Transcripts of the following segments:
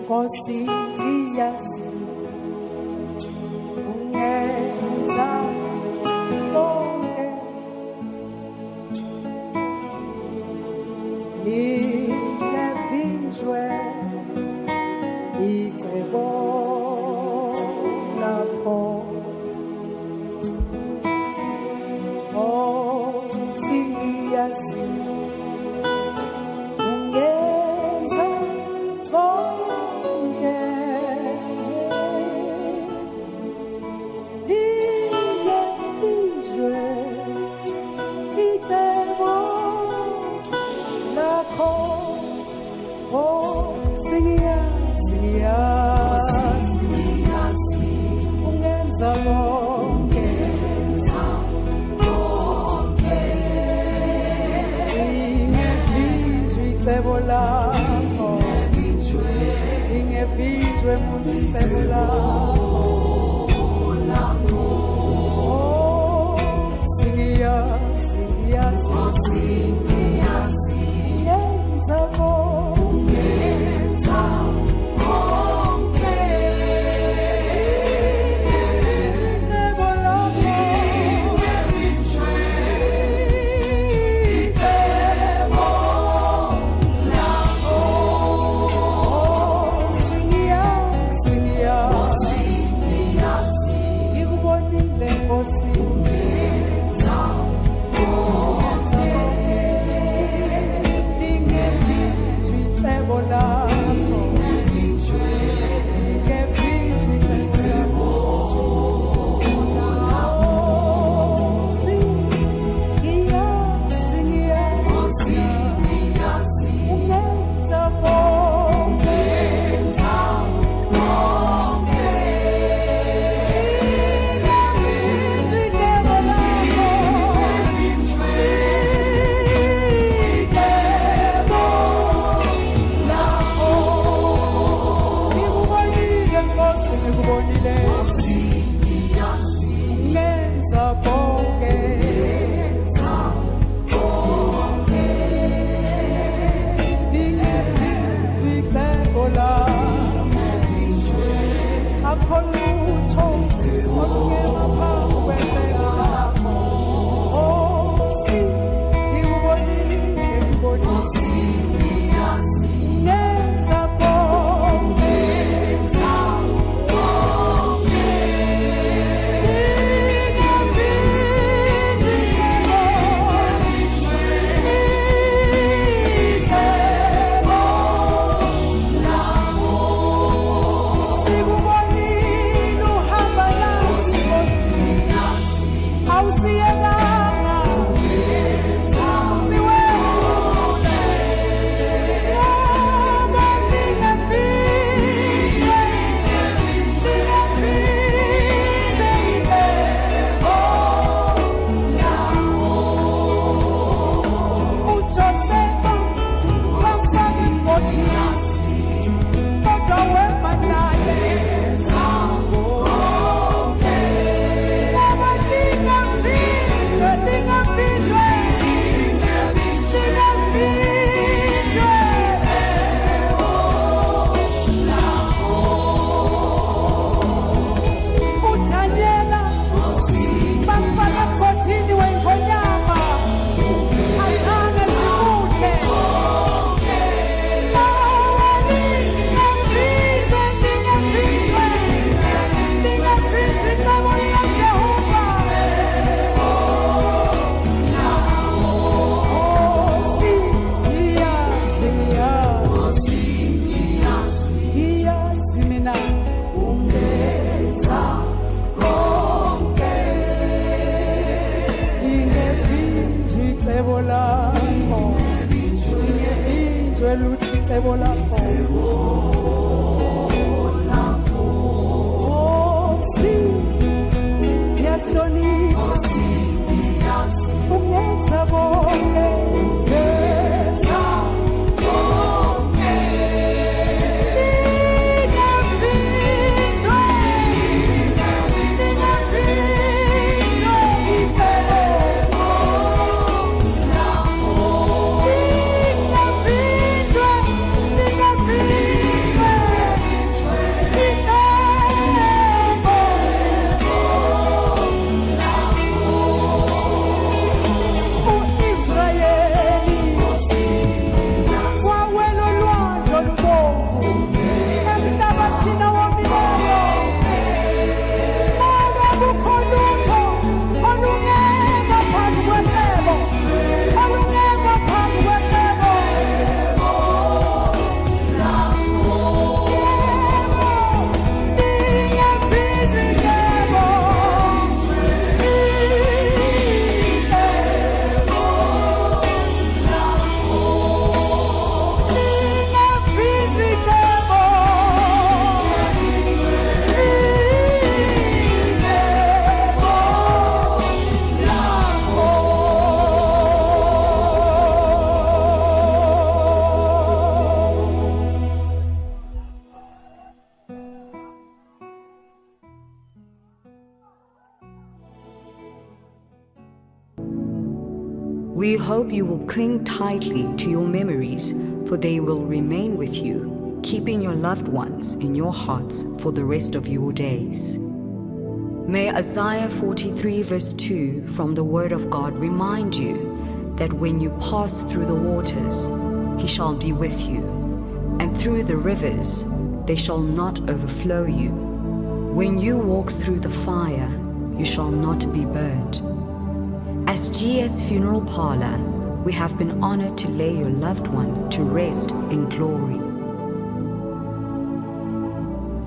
Nkosi iyazi ungenza konke, lingevinjwe icebo lakho. Nkosi iyazi ungenza konke, lingevinjwe icebo lakho. Singiyazi ungenza konke, lingevinjwe icebo lakho, lingevinjwe muthi icebo lakho. Singiyazi ungenza konke, ungenza konke. We hope you will cling tightly to your memories, for they will remain with you, keeping your loved ones in your hearts for the rest of your days. May Isaiah 43 verse 2 from the Word of God remind you that when you pass through the waters, He shall be with you, and through the rivers, they shall not overflow you. When you walk through the fire, you shall not be burned. As GS Funeral Parlor, we have been honored to lay your loved one to rest in glory.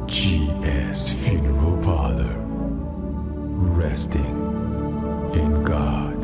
GS Funeral Parlor, resting in God.